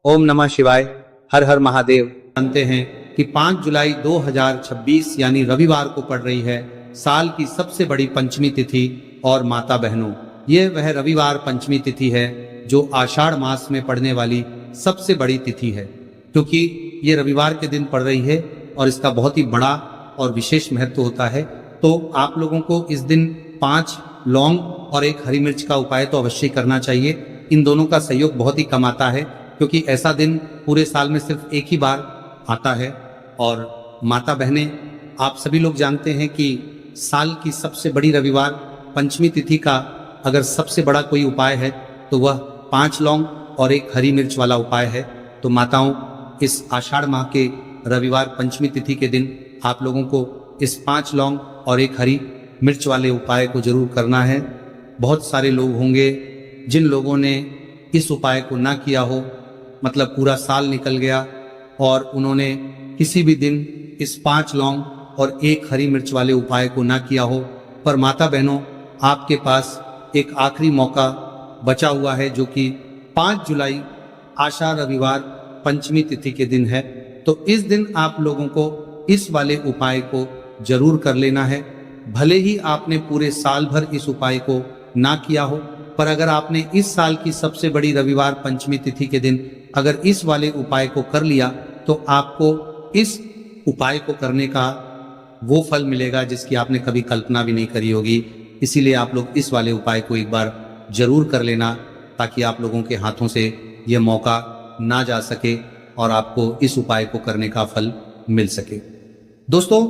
ओम नमः शिवाय। हर हर महादेव। जानते हैं कि 5 जुलाई 2026 यानी रविवार को पड़ रही है साल की सबसे बड़ी पंचमी तिथि। और माता बहनों, ये वह रविवार पंचमी तिथि है जो आषाढ़ मास में पड़ने वाली सबसे बड़ी तिथि है, क्योंकि ये रविवार के दिन पड़ रही है और इसका बहुत ही बड़ा और विशेष महत्व होता है। तो आप लोगों को इस दिन 5 लौंग और 1 हरी मिर्च का उपाय तो अवश्य करना चाहिए। इन दोनों का सहयोग बहुत ही कम आता है, क्योंकि ऐसा दिन पूरे साल में सिर्फ एक ही बार आता है। और माता बहनें, आप सभी लोग जानते हैं कि साल की सबसे बड़ी रविवार पंचमी तिथि का अगर सबसे बड़ा कोई उपाय है तो वह 5 लौंग और 1 हरी मिर्च वाला उपाय है। तो माताओं, इस आषाढ़ माह के रविवार पंचमी तिथि के दिन आप लोगों को इस 5 लौंग और 1 हरी मिर्च वाले उपाय को जरूर करना है। बहुत सारे लोग होंगे जिन लोगों ने इस उपाय को ना किया हो, मतलब पूरा साल निकल गया और उन्होंने किसी भी दिन इस 5 लौंग और 1 हरी मिर्च वाले उपाय को ना किया हो। पर माता बहनों, आपके पास एक आखिरी मौका बचा हुआ है, जो कि 5 जुलाई आषाढ़ रविवार पंचमी तिथि के दिन है। तो इस दिन आप लोगों को इस वाले उपाय को जरूर कर लेना है। भले ही आपने पूरे साल भर इस उपाय को ना किया हो, पर अगर आपने इस साल की सबसे बड़ी रविवार पंचमी तिथि के दिन अगर इस वाले उपाय को कर लिया तो आपको इस उपाय को करने का वो फल मिलेगा जिसकी आपने कभी कल्पना भी नहीं करी होगी। इसीलिए आप लोग इस वाले उपाय को एक बार जरूर कर लेना, ताकि आप लोगों के हाथों से यह मौका ना जा सके और आपको इस उपाय को करने का फल मिल सके। दोस्तों,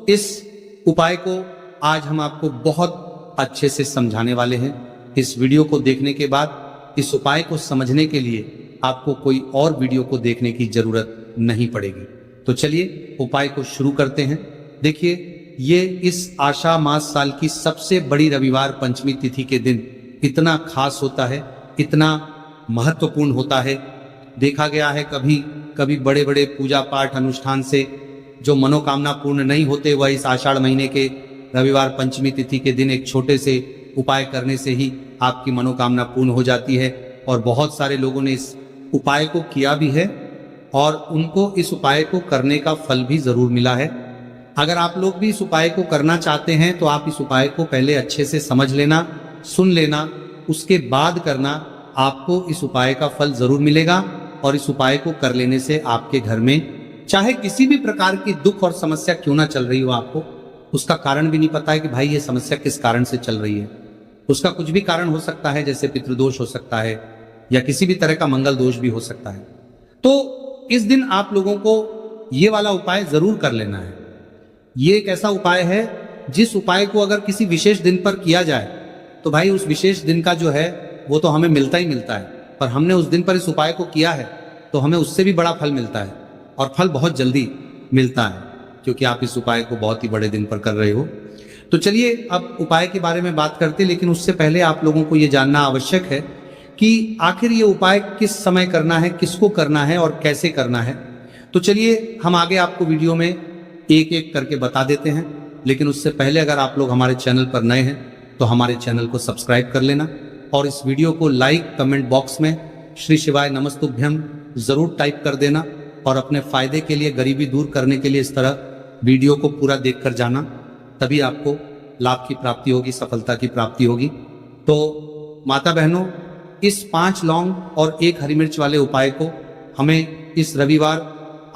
इस उपाय को आज हम आपको बहुत अच्छे से समझाने वाले हैं। इस वीडियो को देखने के बाद इस उपाय को समझने के लिए आपको कोई और वीडियो को देखने की जरूरत नहीं पड़ेगी। तो चलिए उपाय को शुरू करते हैं। देखिए, ये इस आषाढ़ मास साल की सबसे बड़ी रविवार पंचमी तिथि के दिन इतना खास होता है, इतना महत्वपूर्ण होता है। देखा गया है कभी कभी बड़े बड़े पूजा पाठ अनुष्ठान से जो मनोकामना पूर्ण नहीं होते, वह इस आषाढ़ महीने के रविवार पंचमी तिथि के दिन एक छोटे से उपाय करने से ही आपकी मनोकामना पूर्ण हो जाती है। और बहुत सारे लोगों ने इस उपाय को किया भी है और उनको इस उपाय को करने का फल भी जरूर मिला है। अगर आप लोग भी इस उपाय को करना चाहते हैं तो आप इस उपाय को पहले अच्छे से समझ लेना, सुन लेना, उसके बाद करना। आपको इस उपाय का फल जरूर मिलेगा और इस उपाय को कर लेने से आपके घर में चाहे किसी भी प्रकार की दुख और समस्या क्यों ना चल रही हो, आपको उसका कारण भी नहीं पता है कि भाई ये समस्या किस कारण से चल रही है। उसका कुछ भी कारण हो सकता है, जैसे पितृदोष हो सकता है या किसी भी तरह का मंगल दोष भी हो सकता है। तो इस दिन आप लोगों को ये वाला उपाय जरूर कर लेना है। ये एक ऐसा उपाय है जिस उपाय को अगर किसी विशेष दिन पर किया जाए तो भाई उस विशेष दिन का जो है वो तो हमें मिलता ही मिलता है। पर हमने उस दिन पर इस उपाय को किया है तो हमें उससे भी बड़ा फल मिलता है, और फल बहुत जल्दी मिलता है, क्योंकि आप इस उपाय को बहुत ही बड़े दिन पर कर रहे हो। तो चलिए अब उपाय के बारे में बात करते हैं, लेकिन उससे पहले आप लोगों को ये जानना आवश्यक है कि आखिर ये उपाय किस समय करना है, किसको करना है और कैसे करना है। तो चलिए हम आगे आपको वीडियो में एक एक करके बता देते हैं। लेकिन उससे पहले अगर आप लोग हमारे चैनल पर नए हैं तो हमारे चैनल को सब्सक्राइब कर लेना और इस वीडियो को लाइक कमेंट बॉक्स में श्री शिवाय नमस्तुभ्यम जरूर टाइप कर देना। और अपने फायदे के लिए, गरीबी दूर करने के लिए इस तरह वीडियो को पूरा देखकर जाना, तभी आपको लाभ की प्राप्ति होगी, सफलता की प्राप्ति होगी। तो माता बहनों, इस 5 लौंग और 1 हरी मिर्च वाले उपाय को हमें इस रविवार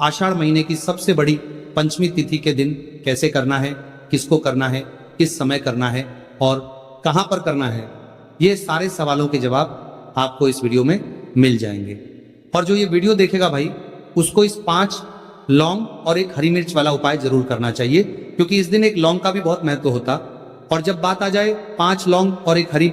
आषाढ़ महीने की सबसे बड़ी पंचमी तिथि के दिन कैसे करना है, किसको करना है, किस समय करना है और कहां पर करना है, ये सारे सवालों के जवाब आपको इस वीडियो में मिल जाएंगे। और जो ये वीडियो देखेगा भाई, उसको इस 5 लौंग और 1 हरी मिर्च वाला उपाय जरूर करना चाहिए, क्योंकि इस दिन एक लौंग का भी बहुत महत्व होता। और जब बात आ जाए 5 लौंग और 1 हरी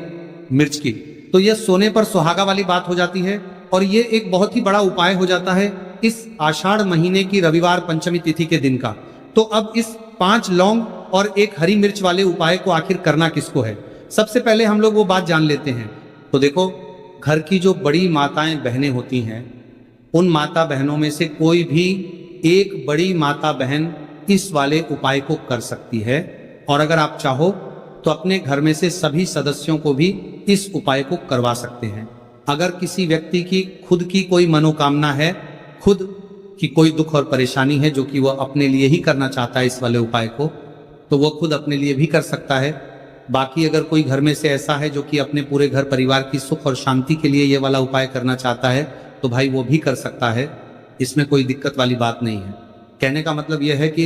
मिर्च की, तो यह सोने पर सुहागा वाली बात हो जाती है और ये एक बहुत ही बड़ा उपाय हो जाता है इस आषाढ़ महीने की रविवार पंचमी तिथि के दिन का। तो अब इस 5 लौंग और 1 हरी मिर्च वाले उपाय को आखिर करना किसको है, सबसे पहले हम लोग वो बात जान लेते हैं। तो देखो, घर की जो बड़ी माताएं बहनें होती हैं, उन माता बहनों में से कोई भी एक बड़ी माता बहन इस वाले उपाय को कर सकती है। और अगर आप चाहो तो अपने घर में से सभी सदस्यों को भी इस उपाय को करवा सकते हैं। अगर किसी व्यक्ति की खुद की कोई मनोकामना है, खुद की कोई दुख और परेशानी है जो कि वह अपने लिए ही करना चाहता है इस वाले उपाय को, तो वह खुद अपने लिए भी कर सकता है। बाकी अगर कोई घर में से ऐसा है जो कि अपने पूरे घर परिवार की सुख और शांति के लिए ये वाला उपाय करना चाहता है, तो भाई वो भी कर सकता है, इसमें कोई दिक्कत वाली बात नहीं है। कहने का मतलब यह है कि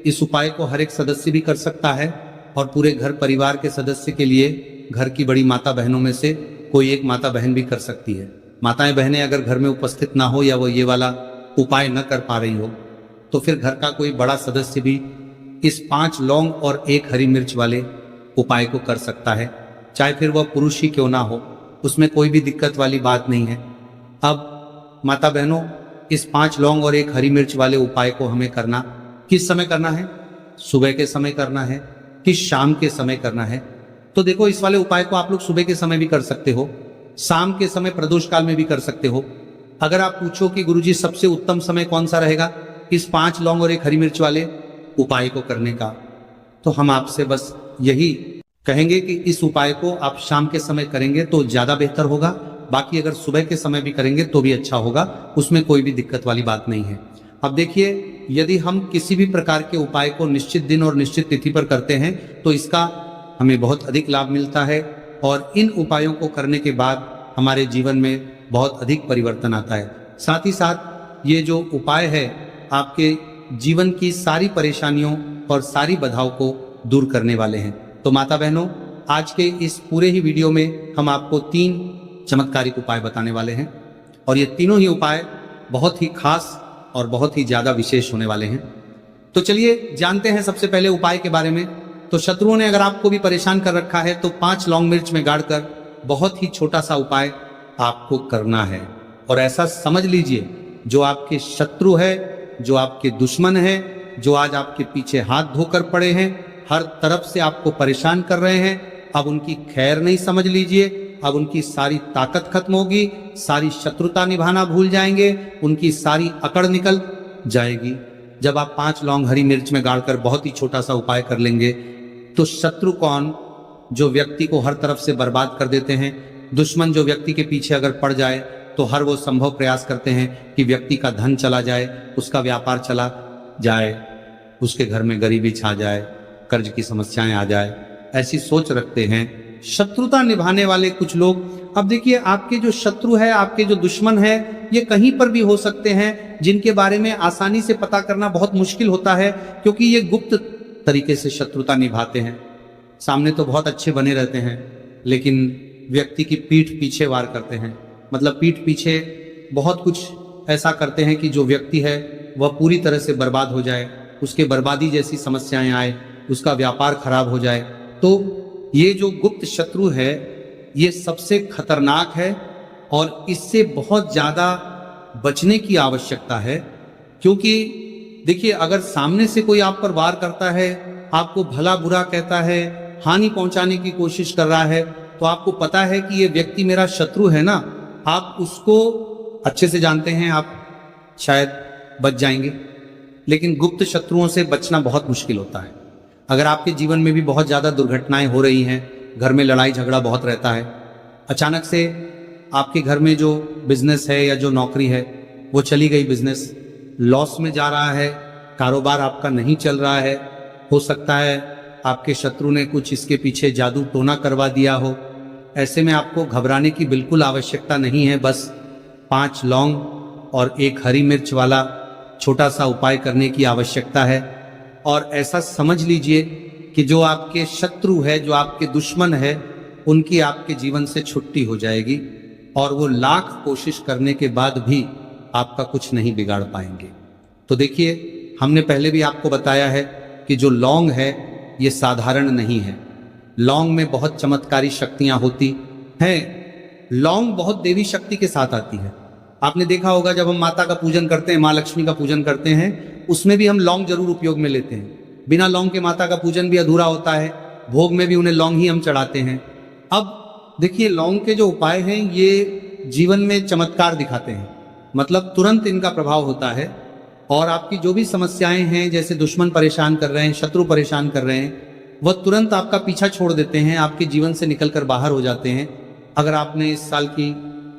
इस उपाय को हर एक सदस्य भी कर सकता है और पूरे घर परिवार के सदस्य के लिए घर की बड़ी माता बहनों में से कोई एक माता बहन भी कर सकती है। माताएं बहनें अगर घर में उपस्थित ना हो या वो ये वाला उपाय न कर पा रही हो, तो फिर घर का कोई बड़ा सदस्य भी इस 5 लौंग और 1 हरी मिर्च वाले उपाय को कर सकता है, चाहे फिर वह पुरुष ही क्यों ना हो, उसमें कोई भी दिक्कत वाली बात नहीं है। अब माता बहनों, इस 5 लौंग और 1 हरी मिर्च वाले उपाय को हमें करना किस समय करना है? सुबह के समय करना है कि शाम के समय करना है? तो देखो, इस वाले उपाय को आप लोग सुबह के समय भी कर सकते हो, शाम के समय प्रदोष काल में भी कर सकते हो। अगर आप पूछो कि गुरुजी सबसे उत्तम समय कौन सा रहेगा इस 5 लौंग और 1 हरी मिर्च वाले उपाय को करने का, तो हम आपसे बस यही कहेंगे कि इस उपाय को आप शाम के समय करेंगे तो ज्यादा बेहतर होगा। बाकी अगर सुबह के समय भी करेंगे तो भी अच्छा होगा, उसमें कोई भी दिक्कत वाली बात नहीं है। अब देखिए, यदि हम किसी भी प्रकार के उपाय को निश्चित दिन और निश्चित तिथि पर करते हैं तो इसका हमें बहुत अधिक लाभ मिलता है और इन उपायों को करने के बाद हमारे जीवन में बहुत अधिक परिवर्तन आता है। साथ ही साथ ये जो उपाय है आपके जीवन की सारी परेशानियों और सारी बाधाओं को दूर करने वाले हैं। तो माता बहनों, आज के इस पूरे ही वीडियो में हम आपको 3 चमत्कारिक उपाय बताने वाले हैं और ये तीनों ही उपाय बहुत ही खास और बहुत ही ज्यादा विशेष होने वाले हैं। तो चलिए जानते हैं सबसे पहले उपाय के बारे में। तो शत्रुओं ने अगर आपको भी परेशान कर रखा है तो 5 लौंग मिर्च में गाड़कर बहुत ही छोटा सा उपाय आपको करना है। और ऐसा समझ लीजिए, जो आपके शत्रु है, जो आपके दुश्मन है, जो आज आपके पीछे हाथ धोकर पड़े हैं, हर तरफ से आपको परेशान कर रहे हैं, अब उनकी खैर नहीं समझ लीजिए, अब उनकी सारी ताकत खत्म होगी, सारी शत्रुता निभाना भूल जाएंगे, उनकी सारी अकड़ निकल जाएगी। जब आप 5 लौंग हरी मिर्च में गाड़कर बहुत ही छोटा सा उपाय कर लेंगे तो शत्रु कौन, जो व्यक्ति को हर तरफ से बर्बाद कर देते हैं, दुश्मन जो व्यक्ति के पीछे अगर पड़ जाए तो हर वो संभव प्रयास करते हैं कि व्यक्ति का धन चला जाए, उसका व्यापार चला जाए, उसके घर में गरीबी छा जाए, कर्ज की समस्याएं आ जाए, ऐसी सोच रखते हैं शत्रुता निभाने वाले कुछ लोग। अब देखिए, आपके जो शत्रु है, आपके जो दुश्मन है, ये कहीं पर भी हो सकते हैं, जिनके बारे में आसानी से पता करना बहुत मुश्किल होता है, क्योंकि ये गुप्त तरीके से शत्रुता निभाते हैं। सामने तो बहुत अच्छे बने रहते हैं, लेकिन व्यक्ति की पीठ पीछे वार करते हैं। मतलब पीठ पीछे बहुत कुछ ऐसा करते हैं कि जो व्यक्ति है वह पूरी तरह से बर्बाद हो जाए, उसके बर्बादी जैसी समस्याएं आए, उसका व्यापार खराब हो जाए। तो ये जो गुप्त शत्रु है ये सबसे खतरनाक है और इससे बहुत ज्यादा बचने की आवश्यकता है। क्योंकि देखिए, अगर सामने से कोई आप पर वार करता है, आपको भला बुरा कहता है, हानि पहुंचाने की कोशिश कर रहा है, तो आपको पता है कि ये व्यक्ति मेरा शत्रु है ना, आप उसको अच्छे से जानते हैं, आप शायद बच जाएंगे। लेकिन गुप्त शत्रुओं से बचना बहुत मुश्किल होता है। अगर आपके जीवन में भी बहुत ज्यादा दुर्घटनाएं हो रही हैं, घर में लड़ाई झगड़ा बहुत रहता है, अचानक से आपके घर में जो बिजनेस है या जो नौकरी है वो चली गई, बिजनेस लॉस में जा रहा है, कारोबार आपका नहीं चल रहा है, हो सकता है आपके शत्रु ने कुछ इसके पीछे जादू टोना करवा दिया हो, ऐसे में आपको घबराने की बिल्कुल आवश्यकता नहीं है। बस 5 लौंग और 1 हरी मिर्च वाला छोटा सा उपाय करने की आवश्यकता है। और ऐसा समझ लीजिए कि जो आपके शत्रु है, जो आपके दुश्मन है, उनकी आपके जीवन से छुट्टी हो जाएगी और वो लाख कोशिश करने के बाद भी आपका कुछ नहीं बिगाड़ पाएंगे। तो देखिए, हमने पहले भी आपको बताया है कि जो लौंग है ये साधारण नहीं है, लौंग में बहुत चमत्कारी शक्तियां होती हैं। लौंग बहुत देवी शक्ति के साथ आती है। आपने देखा होगा, जब हम माता का पूजन करते हैं, माँ लक्ष्मी का पूजन करते हैं, उसमें भी हम लौंग जरूर उपयोग में लेते हैं। बिना लौंग के माता का पूजन भी अधूरा होता है, भोग में भी उन्हें लौंग ही हम चढ़ाते हैं। अब देखिए, लौंग के जो उपाय हैं ये जीवन में चमत्कार दिखाते हैं, मतलब तुरंत इनका प्रभाव होता है और आपकी जो भी समस्याएं हैं, जैसे दुश्मन परेशान कर रहे हैं, शत्रु परेशान कर रहे हैं, वह तुरंत आपका पीछा छोड़ देते हैं, आपके जीवन से निकलकर बाहर हो जाते हैं। अगर आपने इस साल की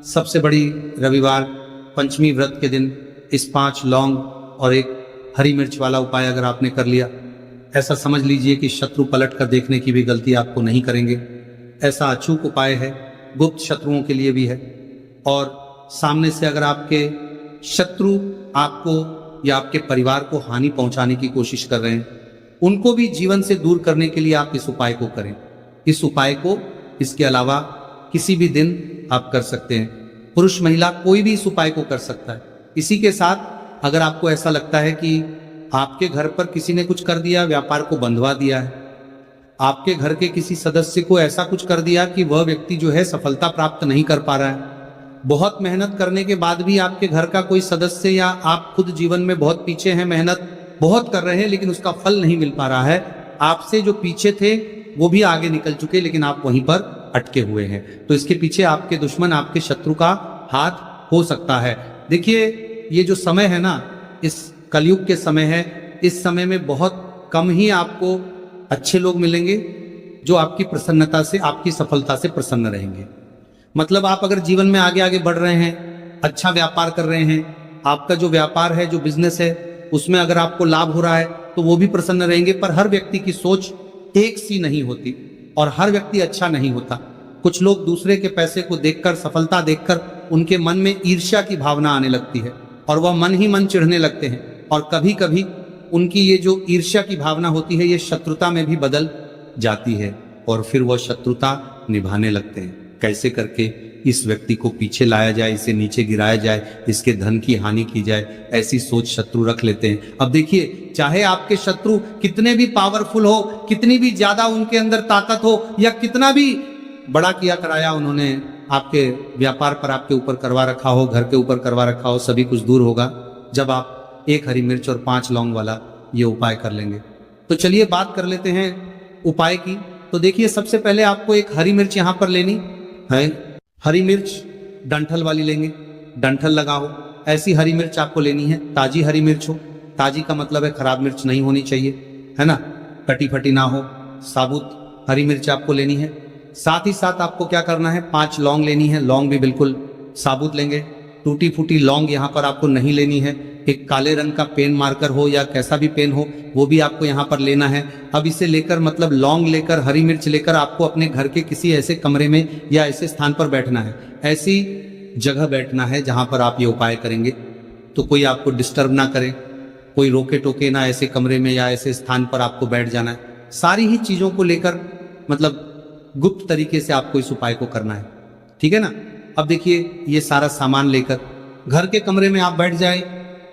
सबसे बड़ी रविवार पंचमी व्रत के दिन इस 5 लौंग और एक हरी मिर्च वाला उपाय अगर आपने कर लिया, ऐसा समझ लीजिए कि शत्रु पलट कर देखने की भी गलती आपको नहीं करेंगे। ऐसा अचूक उपाय है, गुप्त शत्रुओं के लिए भी है। और सामने से अगर आपके शत्रु आपको या आपके परिवार को हानि पहुंचाने की कोशिश कर रहे हैं, उनको भी जीवन से दूर करने के लिए आप इस उपाय को करें। इस उपाय को इसके अलावा किसी भी दिन आप कर सकते हैं। पुरुष महिला कोई भी इस उपाय को कर सकता है। इसी के साथ अगर आपको ऐसा लगता है कि आपके घर पर किसी ने कुछ कर दिया, व्यापार को बंधवा दिया है, आपके घर के किसी सदस्य को ऐसा कुछ कर दिया कि वह व्यक्ति जो है सफलता प्राप्त नहीं कर पा रहा है, बहुत मेहनत करने के बाद भी आपके घर का कोई सदस्य या आप खुद जीवन में बहुत पीछे हैं, मेहनत बहुत कर रहे हैं लेकिन उसका फल नहीं मिल पा रहा है, आपसे जो पीछे थे वो भी आगे निकल चुके लेकिन आप वहीं पर अटके हुए हैं, तो इसके पीछे आपके दुश्मन, आपके शत्रु का हाथ हो सकता है। देखिए, ये जो समय है ना, इस कलयुग के समय है, इस समय में बहुत कम ही आपको अच्छे लोग मिलेंगे जो आपकी प्रसन्नता से, आपकी सफलता से प्रसन्न रहेंगे। मतलब आप अगर जीवन में आगे आगे बढ़ रहे हैं, अच्छा व्यापार कर रहे हैं, आपका जो व्यापार है, जो बिजनेस है, उसमें अगर आपको लाभ हो रहा है तो वो भी प्रसन्न रहेंगे। पर हर व्यक्ति की सोच एक सी नहीं होती और हर व्यक्ति अच्छा नहीं होता। कुछ लोग दूसरे के पैसे को देखकर, सफलता देखकर उनके मन में ईर्ष्या की भावना आने लगती है और वह मन ही मन चिढ़ने लगते हैं, और कभी कभी उनकी ये जो ईर्ष्या की भावना होती है ये शत्रुता में भी बदल जाती है और फिर वह शत्रुता निभाने लगते हैं। कैसे करके इस व्यक्ति को पीछे लाया जाए, इसे नीचे गिराया जाए, इसके धन की हानि की जाए, ऐसी सोच शत्रु रख लेते हैं। अब देखिए, चाहे आपके शत्रु कितने भी पावरफुल हो, कितनी भी ज्यादा उनके अंदर ताकत हो, या कितना भी बड़ा किया कराया उन्होंने आपके व्यापार पर आपके ऊपर करवा रखा हो, घर के ऊपर करवा रखा हो, सभी कुछ दूर होगा जब आप 1 हरी मिर्च और 5 लौंग वाला ये उपाय कर लेंगे। तो चलिए बात कर लेते हैं उपाय की। तो देखिए, सबसे पहले आपको एक हरी मिर्च यहाँ पर लेनी है। हरी मिर्च डंठल वाली लेंगे, डंठल लगा हो ऐसी हरी मिर्च आपको लेनी है। ताजी हरी मिर्च हो, ताजी का मतलब है खराब मिर्च नहीं होनी चाहिए, है ना, कटी फटी ना हो, साबुत हरी मिर्च आपको लेनी है। साथ ही साथ आपको क्या करना है, 5 लौंग लेनी है। लौंग भी बिल्कुल साबुत लेंगे, टूटी फूटी लौंग यहाँ पर आपको नहीं लेनी है। एक काले रंग का पेन मार्कर हो या कैसा भी पेन हो, वो भी आपको यहाँ पर लेना है। अब इसे लेकर, मतलब लौंग लेकर, हरी मिर्च लेकर आपको अपने घर के किसी ऐसे कमरे में या ऐसे स्थान पर बैठना है, ऐसी जगह बैठना है जहां पर आप ये उपाय करेंगे तो कोई आपको डिस्टर्ब ना करे, कोई रोके टोके ना, ऐसे कमरे में या ऐसे स्थान पर आपको बैठ जाना है। सारी ही चीजों को लेकर, मतलब गुप्त तरीके से आपको इस उपाय को करना है, ठीक है ना। अब देखिए, ये सारा सामान लेकर घर के कमरे में आप बैठ जाए,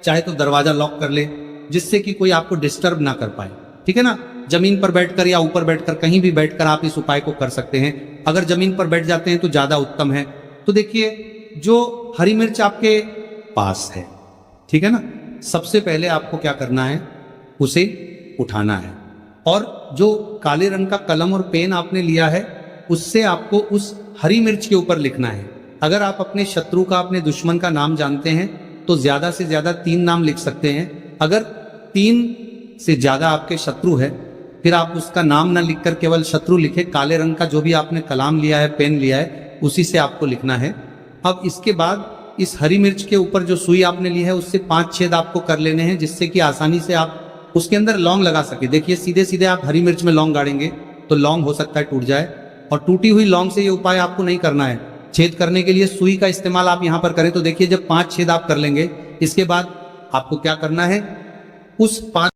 चाहे तो दरवाजा लॉक कर ले जिससे कि कोई आपको डिस्टर्ब ना कर पाए, ठीक है ना। जमीन पर बैठकर या ऊपर बैठकर, कहीं भी बैठकर आप इस उपाय को कर सकते हैं। अगर जमीन पर बैठ जाते हैं तो ज्यादा उत्तम है। तो देखिए, जो हरी मिर्च आपके पास है, ठीक है ना, सबसे पहले आपको क्या करना है, उसे उठाना है और जो काले रंग का कलम और पेन आपने लिया है उससे आपको उस हरी मिर्च के ऊपर लिखना है। अगर आप अपने शत्रु का, अपने दुश्मन का नाम जानते हैं तो ज्यादा से ज्यादा 3 नाम लिख सकते हैं। अगर 3 से ज्यादा आपके शत्रु है, फिर आप उसका नाम ना लिखकर केवल शत्रु लिखे, काले रंग का जो भी आपने कलाम लिया है, पेन लिया है, उसी से आपको लिखना है। अब इसके बाद इस हरी मिर्च के ऊपर जो सुई आपने ली है उससे 5 छेद आपको कर लेने हैं, जिससे कि आसानी से आप उसके अंदर लौंग लगा सके। देखिए, सीधे सीधे आप हरी मिर्च में लौंग गाड़ेंगे तो लौंग हो सकता है टूट जाए, और टूटी हुई लौंग से ये उपाय आपको नहीं करना है। छेद करने के लिए सुई का इस्तेमाल आप यहाँ पर करें। तो देखिए, जब 5 छेद आप कर लेंगे, इसके बाद आपको क्या करना है, उस 5